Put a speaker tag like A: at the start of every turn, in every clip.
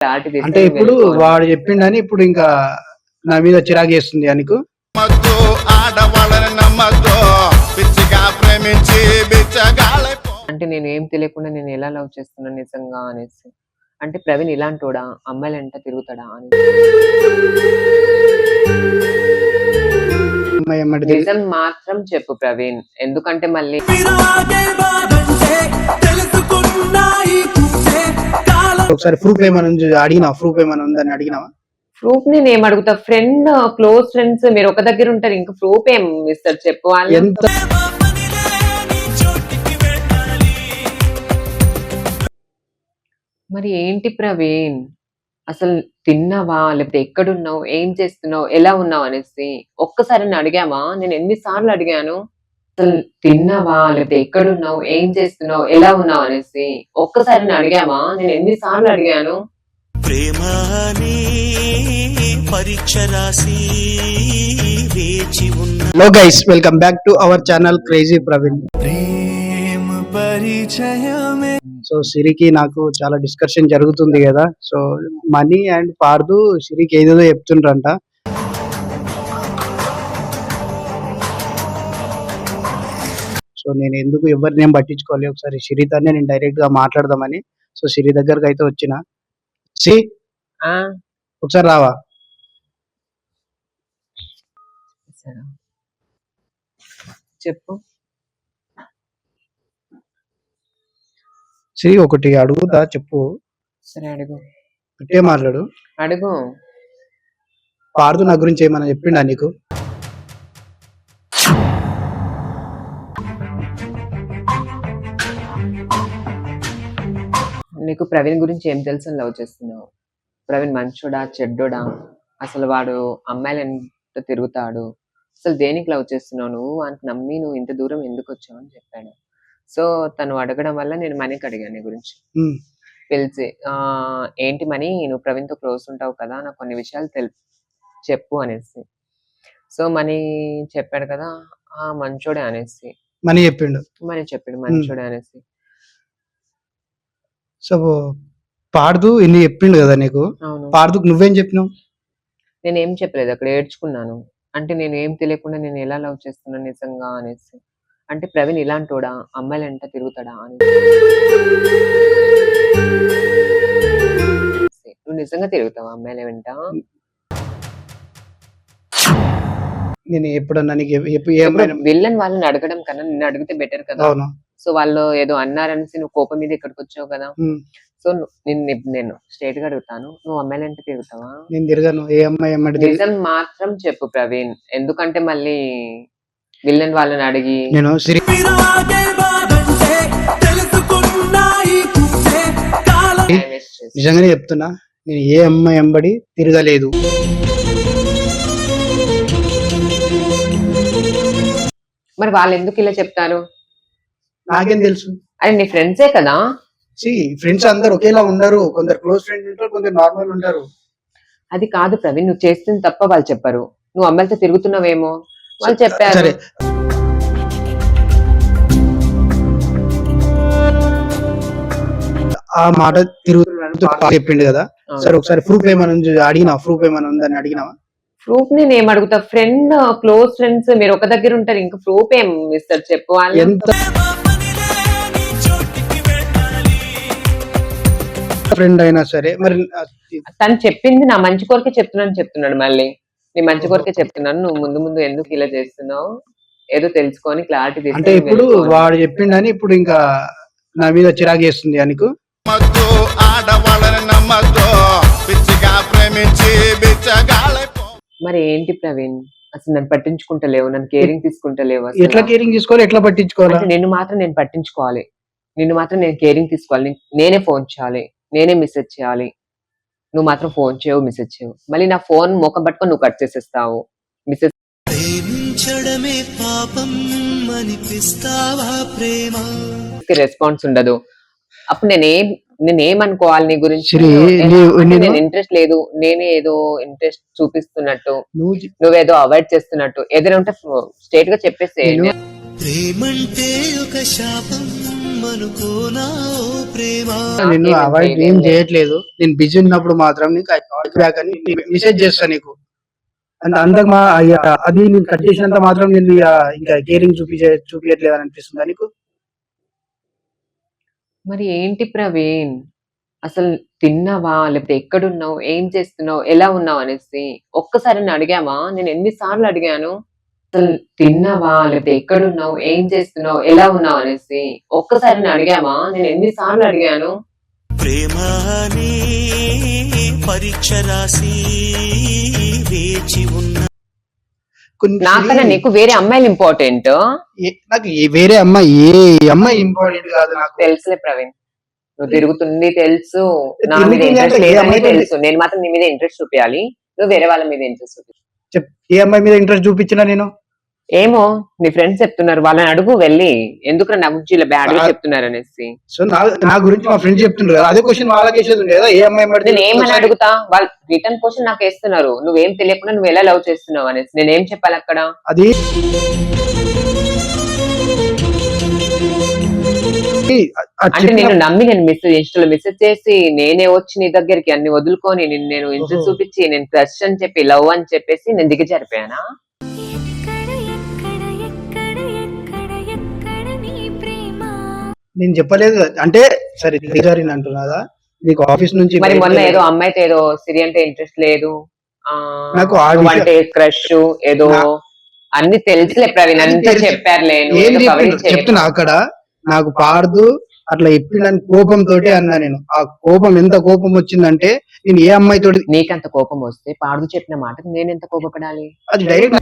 A: అంటే ఇప్పుడు వాడు చెప్పిండని ఇప్పుడు ఇంకా నా మీద చిరాకు చేస్తుంది అనుకు
B: అంటే నేను ఏం తెలియకుండా నేను ఎలా లవ్ చేస్తున్నాను నిజంగా అనేసి. అంటే ప్రవీణ్ ఇలాంటోడా, అమ్మాయిలు ఎంత తిరుగుతాడా అని. నిజం మాత్రం చెప్పు ప్రవీణ్, ఎందుకంటే మళ్ళీ
A: ఒకసారి ప్రూఫ్ ఏమైనా అడిగినా, ప్రూఫ్ ఏమైనా ఉందని అడిగినావా?
B: ప్రూఫ్ నేను ఏం అడుగుతా, ఫ్రెండ్ క్లోజ్ ఫ్రెండ్స్ మీరు ఒక దగ్గర ఉంటారు, ఇంకా ప్రూఫ్ ఏం ఇస్తారు చెప్పు.
A: ఎంత
B: మరి ఏంటి ప్రవీణ్, అసలు తిన్నావా, లేకపోతే ఎక్కడున్నావు, ఏం చేస్తున్నావు, ఎలా ఉన్నావు అనేసి ఒక్కసారి అడిగావా? నేను ఎన్నిసార్లు అడిగాను. అసలు తిన్నావా, లేకపోతే ఎక్కడున్నావు, ఏం చేస్తున్నావు, ఎలా ఉన్నావు అనేసి ఒక్కసారి అడిగావా? నేను ఎన్నిసార్లు అడిగాను.
A: Hello guys, welcome back to our channel crazy Praveen. So సిరికి నాకు చాలా డిస్కషన్ జరుగుతుంది కదా. సో మనీ అండ్ పార్దు సిరికి ఏదేదో చెప్తుండ్రంట. సో నేను ఎందుకు ఎవరిని ఏం పట్టించుకోవాలి, ఒకసారి సిరితోనే నేను డైరెక్ట్ గా మాట్లాడదామని. సో సిరి దగ్గరకు అయితే వచ్చిన. సి ఒకసారి రావా?
B: చెప్పు.
A: సిరి ఒకటి అడుగుతా, చెప్పు.
B: సరే అడుగు.
A: అంటే మాట్లాడు.
B: అడుగు.
A: పార్దు నా గురించి ఏమైనా చెప్పిండా నీకు?
B: నీకు ప్రవీణ్ గురించి ఏం తెలుసు లవ్ చేస్తున్నావు? ప్రవీణ్ మంచోడా చెడ్డోడా, అసలు వాడు అమ్మాయిలు ఎంత తిరుగుతాడు, అసలు దేనికి లవ్ చేస్తున్నావు నువ్వు అని నమ్మి నువ్వు ఇంత దూరం ఎందుకు వచ్చావు అని చెప్పాడు. సో తను అడగడం వల్ల నేను మనీకి అడిగాను నీ గురించి. పిలిచి ఏంటి మనీ, నువ్వు ప్రవీణ్తో క్లోజ్ ఉంటావు కదా, నాకు కొన్ని విషయాలు చెప్పు అనేసి. సో మనీ చెప్పాడు కదా, మంచోడే అనేసి.
A: మనీ చెప్పిండు
B: మంచోడే అనేసి.
A: సో పార్దు ఇన్ని చెప్పిండు కదా నీకు. పార్దుకు నువ్వేం చెప్పినావు?
B: నేనేం చెప్పలేదు, అక్కడ ఏడ్చుకున్నాను. అంటే నేను ఏం తెలియకుండా నేను ఎలా లవ్ చేస్తున్నాను నిజంగా అనేసి. అంటే ప్రవీణ్ ఇలాంటోడా, అమ్మాయిలు ఎంత తిరుగుతాడా అని. నువ్వు నిజంగా తిరుగుతావా అమ్మాయిల వెంట?
A: నేను ఎప్పుడన్నా
B: విల్లన్ వాళ్ళని అడగడం కన్నా నిన్ను అడిగితే బెటర్ కదా. సో వాళ్ళు ఏదో అన్నారనేసి నువ్వు కోపం మీద ఇక్కడికి వచ్చావు కదా. సో నేను స్ట్రైట్ గా అడుగుతాను, నువ్వు అమ్మాయిలు అంటే తిరుగుతావా?
A: నేను తిరగను. ఏ అమ్మాయి
B: నిజం మాత్రం చెప్పు ప్రవీణ్, ఎందుకంటే మళ్ళీ విల్లన్ వాళ్ళని అడిగి
A: నేను నిజంగానే చెప్తున్నా, నేను ఏ అమ్మాయి ఎంబడి తిరగలేదు.
B: మరి వాళ్ళు ఎందుకు ఇలా చెప్తారు?
A: నాకేం తెలుసు.
B: అరే నీ ఫ్రెండ్సే కదా.
A: ఫ్రెండ్స్ అందరు ఒకేలా ఉండరు, కొందరు క్లోజ్ ఫ్రెండ్స్ ఉంటారు, కొందరు నార్మల్ ఉంటారు.
B: అది కాదు ప్రవీణ్, నువ్వు చేస్తుంది తప్ప వాళ్ళు చెప్పరు. నువ్వు అమ్మాయిలతో తిరుగుతున్నావేమో వాళ్ళు చెప్పారు.
A: ఆ మాట తిరుగుతున్నా చెప్పిండు కదా. సరే ఒకసారి ప్రూఫ్ ఏమైనా అడిగినా, ప్రూఫ్ ఏమైనా ఉందని అడిగినావా?
B: ప్రూఫ్ నేను ఏం అడుగుతా, ఫ్రెండ్ క్లోజ్ ఫ్రెండ్స్ మీరు ఒక దగ్గర ఉంటారు, ఇంకా ప్రూఫ్ ఏం ఇస్తారు చెప్పు.
A: ఎంత ఫ్రెండ్ అయినా సరే మరి
B: తను చెప్పింది నా మంచి కొరకే చెప్తున్నాడు. మళ్ళీ నీ మంచి కొరకే చెప్తున్నాను, నువ్వు ముందు ముందు ఎందుకు ఇలా చేస్తున్నావు ఏదో తెలుసుకొని క్లారిటీ.
A: అంటే ఇప్పుడు వాడు చెప్పిండని ఇప్పుడు ఇంకా నా మీద చిరాకు చేస్తుంది అనుకు.
B: మరి ఏంటి ప్రవీణ్, అసలు నన్ను పట్టించుకుంటలేవు, నన్ను కేరింగ్ తీసుకుంటలేవు.
A: ఎట్లా కేరింగ్ తీసుకోవాలి, ఎట్లా పట్టించుకోవాలి?
B: నిన్ను మాత్రం నేను పట్టించుకోవాలి, నిన్ను మాత్రం నేను కేరింగ్ తీసుకోవాలి, నేనే ఫోన్ చేయాలి, నేనే మెసేజ్ చేయాలి. నువ్వు మాత్రం ఫోన్ చేయవు, మెసేజ్ చేయవు. మళ్ళీ నా ఫోన్ ముఖం పట్టుకొని నువ్వు కట్ చేసేస్తావు. మెసేజ్ రెస్పాన్స్ ఉండదు. అప్పుడు నేనేమనుకోవాలి నీ గురించి? నేను ఇంట్రెస్ట్ లేదు, నేనే ఏదో ఇంట్రెస్ట్ చూపిస్తున్నట్టు, నువ్వేదో అవాయిడ్ చేస్తున్నట్టు ఏదైనా ఉంటే స్ట్రేట్ గా చెప్పేసి.
A: నిన్ను అవాయిడ్ ఏం చేయట్లేదు. నేను బిజీ ఉన్నప్పుడు మాత్రం నీకు బ్యాక్ అని మెసేజ్ చేస్తా నీకు. అంటే అంతకు అది నేను కట్ చేసినంత మాత్రం నేను ఇంకా కేరింగ్ చూపించట్లేదు అని అనిపిస్తుందా నీకు?
B: మరి ఏంటి ప్రవీణ్? అసలు తిన్నావా? లేకపోతే ఎక్కడున్నావు? ఏం చేస్తున్నావు? ఎలా ఉన్నావు అనేసి ఒక్కసారి అడిగామా? నేను ఎన్ని సార్లు అడిగాను. అసలు తిన్నావా? లేకపోతే ఎక్కడున్నావు? ఏం చేస్తున్నావు? ఎలా ఉన్నావు అనేసి ఒక్కసారి అడిగామా? నేను ఎన్ని సార్లు అడిగాను.
C: ప్రేమనే పరీక్ష రాసి వేచి ఉన్న
B: నాకన్నా నీకు వేరే అమ్మాయిలు ఇంపార్టెంట్.
A: నాకు వేరే అమ్మాయి ఇంపార్టెంట్ కాదు. నాకు
B: తెలుసులే ప్రవీణ్, నువ్వు తిరుగుతుంది తెలుసు, నా మీద ఇంట్రెస్ట్ లేదని తెలుసు. నేను మాత్రం నీ మీద ఇంట్రెస్ట్ చూపించాలి, నువ్వు వేరే వాళ్ళ మీద ఇంట్రెస్ట్ చూపించాలి.
A: ఏ అమ్మాయి మీద ఇంట్రెస్ట్ చూపించినా నేను?
B: ఏమో నీ ఫ్రెండ్స్ చెప్తున్నారు, వాళ్ళని అడుగు వెళ్ళి, ఎందుకు నా గురించి ఇలా బ్యాడ్ గా చెప్తున్నారు అనేసి.
A: సో నా గురించి మా ఫ్రెండ్స్ చెప్తున్నారు కదా, అదే క్వశ్చన్ వాళ్ళకి వేసేది ఉండేదా? ఏ అమ్మాయి
B: నేను ఏమని అడుగుతా? వాళ్ళు రిటర్న్ క్వశ్చన్ నాకు వేస్తున్నారు, నువ్వేం తెలియకుండా నువ్వు ఎలా లవ్ చేస్తున్నావు అనేసి. నేనేం చెప్పాలి అక్కడ?
A: అది
B: అంటే నేను నమ్మి నేను ఇన్స్టాలో మెసేజ్ చేసి నేనే వచ్చి నీ దగ్గరికి అన్ని వదులుకొని నేను ఇంట్రెస్ట్ చూపించి నేను క్రష్ అని చెప్పి లవ్ అని చెప్పేసి నేను దిగజారిపోయానా?
A: నేను చెప్పలేదు అంటే సరే దిగజారిని అంటున్నాదా? నీకు ఆఫీస్ నుంచి
B: మరి మొన్న ఏదో అమ్మాయితో ఏదో సిరి అంటే ఇంట్రెస్ట్ లేదు,
A: నాకు
B: అంటే క్రష్ ఏదో అన్ని తెలుసులే ప్రవీణ్, అంతా చెప్పారులే.
A: చెప్తున్నా అక్కడ నాకు పార్దు అట్లా చెప్పిండని కోపంతో అన్నా నేను. ఆ కోపం ఎంత కోపం వచ్చిందంటే నేను ఏ అమ్మాయితో.
B: నీకంత కోపం వస్తే పార్దు చెప్పిన మాటకు నేను ఎంత కోపపడాలి?
A: అది డైరెక్ట్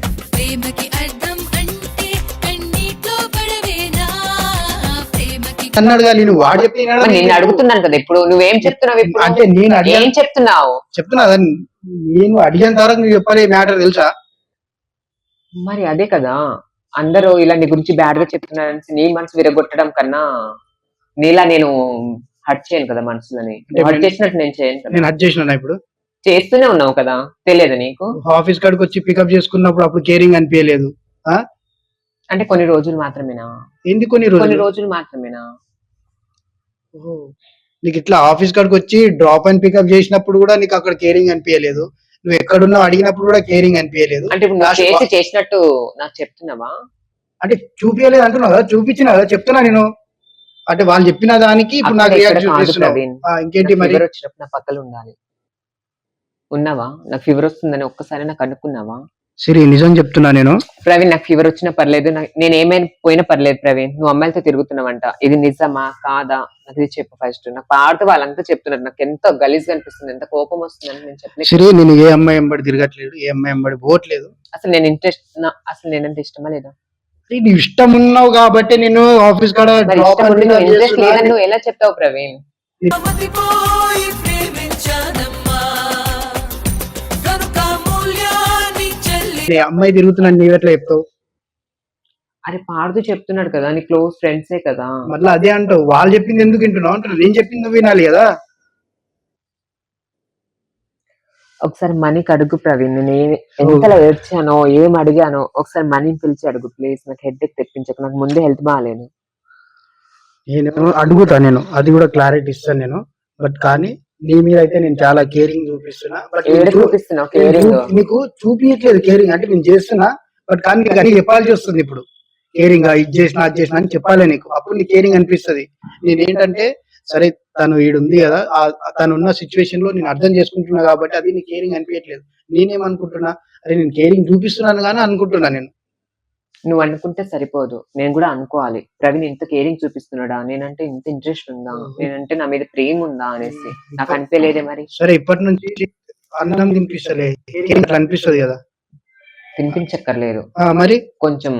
A: అన్నాడుగా. నేను వాడు చెప్పిన
B: నేను అడుగుతున్నాను కదా ఇప్పుడు, నువ్వేం చెప్తున్నావు ఇప్పుడు? అంటే నేను ఏం చెప్తున్నావు?
A: చెప్తున్నా నేను అడిగేంత వరకు నువ్వు చెప్పాలి మ్యాటర్ తెలుసా?
B: మరి అదే కదా, అందరూ ఇలా నీ గురించి బ్యాడ్ గా చెప్తున్నారని నీ మనసు విరగొట్టడం కన్నా నీలా నేను హర్ట్ చేయను కదా మనసులని. హర్ట్ చేసినట్టు నేను చేయను కదా.
A: నేను హర్ట్ చేసినా ఇప్పుడు?
B: చేస్తూనే ఉన్నావు కదా, తెలియదు నీకు?
A: ఆఫీస్ కాడికి వచ్చి పికప్ చేసుకున్నప్పుడు అప్పుడు కేరింగ్ అనిపించలేదు.
B: అంటే కొన్ని రోజులు మాత్రమేనా?
A: ఎందుకు
B: కొన్ని రోజులు మాత్రమేనా?
A: నీకు ఇట్లా ఆఫీస్ కాడికి వచ్చి డ్రాప్ అండ్ పికప్ చేసినప్పుడు కూడా నీకు అక్కడ కేరింగ్ అనిపించలేదు, నువ్వు ఎక్కడున్నావు అడిగినప్పుడు కూడా కేరింగ్ అనిపించలేదు.
B: అంటే చేసినట్టు నాకు చెప్తున్నావా?
A: అంటే చూపించలేదు అంటున్నావు కదా, చూపించిన కదా చెప్తున్నా నేను. అంటే వాళ్ళు చెప్పిన దానికి ఇప్పుడు నాకు ఇంకేంటి మరి?
B: వచ్చినప్పుడు నా పక్కన ఉండాలి. ఉన్నావా? నాకు ఫీవర్ వస్తుందని ఒక్కసారి నాకు అనుకున్నావా?
A: సరే నిజం చెప్తున్నా నేను.
B: ప్రవీణ్ నాకు ఫీవర్ వచ్చినా పర్లేదు, నేను ఏమైనా పోయినా పర్లేదు ప్రవీణ్, నువ్వు అమ్మాయిలతో తిరుగుతున్నావంట, ఇది నిజమా కాదా నాకు ఇది చెప్పు ఫస్ట్. నాకు పాడుతూ వాళ్ళంతా చెప్తున్నారు, నాకు ఎంతో గలీజ్ గా అనిపిస్తుంది, ఎంత కోపం వస్తుందని నేను చెప్పలేదు.
A: సరే నేను ఏ అమ్మాయి ఎంబడి తిరగట్లేదు, ఏ అమ్మాయి ఎంబడి పోవట్లేదు.
B: అసలు నేను అసలు నేనంటే ఇష్టమా లేదా?
A: నువ్వు ఇష్టం ఉన్నావు కాబట్టి నేను ఆఫీస్ కాడ
B: ఇంట్రెస్ట్ లేదని నువ్వు ఎలా చెప్తావు ప్రవీణ్?
A: అమ్మాయి తిరుగుతున్నాను నీవెట్లా చెప్తావు?
B: అరే పాడుతూ చెప్తున్నాడు కదా, నీ క్లోజ్ ఫ్రెండ్సే కదా.
A: మళ్ళీ అదే అంటావు, వాళ్ళు చెప్పింది ఎందుకు వింటున్నావు అంటారు, నేను చెప్పింది నువ్వు వినాలి కదా.
B: ఒకసారి మనీకి అడుగు ప్రవీణ్, నేను ఎంతలా ఏడ్చానో ఏం అడిగానో ఒకసారి మనీని పిలిచి అడుగు ప్లీజ్. నాకు హెడ్ ఎక్ తెప్పించకు, నాకు ముందే హెల్త్ బాగాలేదు.
A: నేను అడుగుతా, నేను అది కూడా క్లారిటీ ఇస్తాను నేను. బట్ కానీ నీ మీద అయితే నేను చాలా కేరింగ్ చూపిస్తున్నా. నీకు చూపించట్లేదు కేరింగ్, అంటే నేను చేస్తున్నా బట్ కానీ నీకు చెప్పాల్సి వస్తుంది ఇప్పుడు. కేరింగ్ ఇది చేసినా అది చేసినా అని చెప్పాలి నీకు, అప్పుడు నీ కేరింగ్ అనిపిస్తుంది. నేనేంటంటే సరే తను ఈడుంది కదా, తను ఉన్న సిచ్యువేషన్ లో నేను అర్థం చేసుకుంటున్నా కాబట్టి అది నీ కేరింగ్ అనిపించట్లేదు. నేనేమనుకుంటున్నా, అరే నేను కేరింగ్ చూపిస్తున్నాను కానీ అనుకుంటున్నా నేను.
B: నువ్వు అనుకుంటే సరిపోదు, నేను కూడా అనుకోవాలి. ప్రవీణ్ ఇంత కేరింగ్ చూపిస్తున్నాడా, నేనంటే ఇంత ఇంట్రెస్ట్ ఉందా, నేనంటే నా మీద ప్రేమ ఉందా అనేసి నాకు అనిపించలేదే. మరి సరే
A: ఇప్పటి నుంచి అన్నం తినిపిస్తలే, అనిపిస్తుంది కదా.
B: తినిపించక్కర్లేదు
A: మరి
B: కొంచెం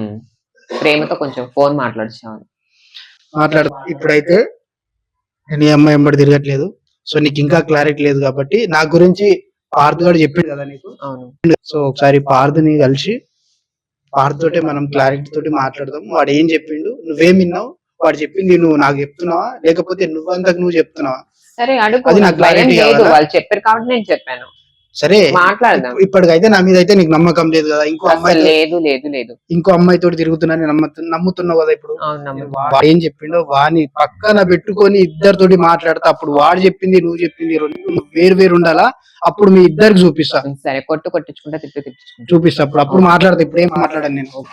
B: ప్రేమతో కొంచెం ఫోన్ మాట్లాడు.
A: ఇప్పుడైతే నేను ఈ అమ్మాయి ఎంబడి తిరగట్లేదు, సో నీకు ఇంకా క్లారిటీ లేదు కాబట్టి. నా గురించి పార్థు గారు చెప్పిండు కదా నీకు. సో ఒకసారి పార్థుని కలిసి పార్థతోటే మనం క్లారిటీ తోటి మాట్లాడదాం. వాడు ఏం చెప్పిండు, నువ్వేం విన్నావు, వాడు చెప్పింది నువ్వు నాకు చెప్తున్నావా లేకపోతే నువ్వంతకు నువ్వు చెప్తున్నావా?
B: సరే అడుగు, అది నాకు క్లారిటీ లేదు. వాళ్ళు చెప్పారు కాబట్టి నేను చెప్పాను.
A: సరే
B: మాట్లాడదాం.
A: ఇప్పటికైతే నా మీద అయితే నీకు నమ్మకం లేదు కదా, ఇంకో
B: అసలు
A: అమ్మాయి
B: లేదు లేదు లేదు.
A: ఇంకో అమ్మాయి తోటి తిరుగుతున్నాను నమ్ముతున్నావు కదా ఇప్పుడు.
B: అవును నమ్ముతా.
A: వాడు ఏం చెప్పిండో వాని పక్కన పెట్టుకొని ఇద్దరితోటి మాట్లాడతా, అప్పుడు వాడు చెప్పింది నువ్వు చెప్పింది రెండు వేరు వేరు ఉండాలా, అప్పుడు మీ ఇద్దరికి చూపిస్తా
B: సరే కొట్టించుకుంటా తిట్టించుకుంటా
A: చూపిస్తా అప్పుడు మాట్లాడతా, ఇప్పుడు ఏం మాట్లాడాను నేను.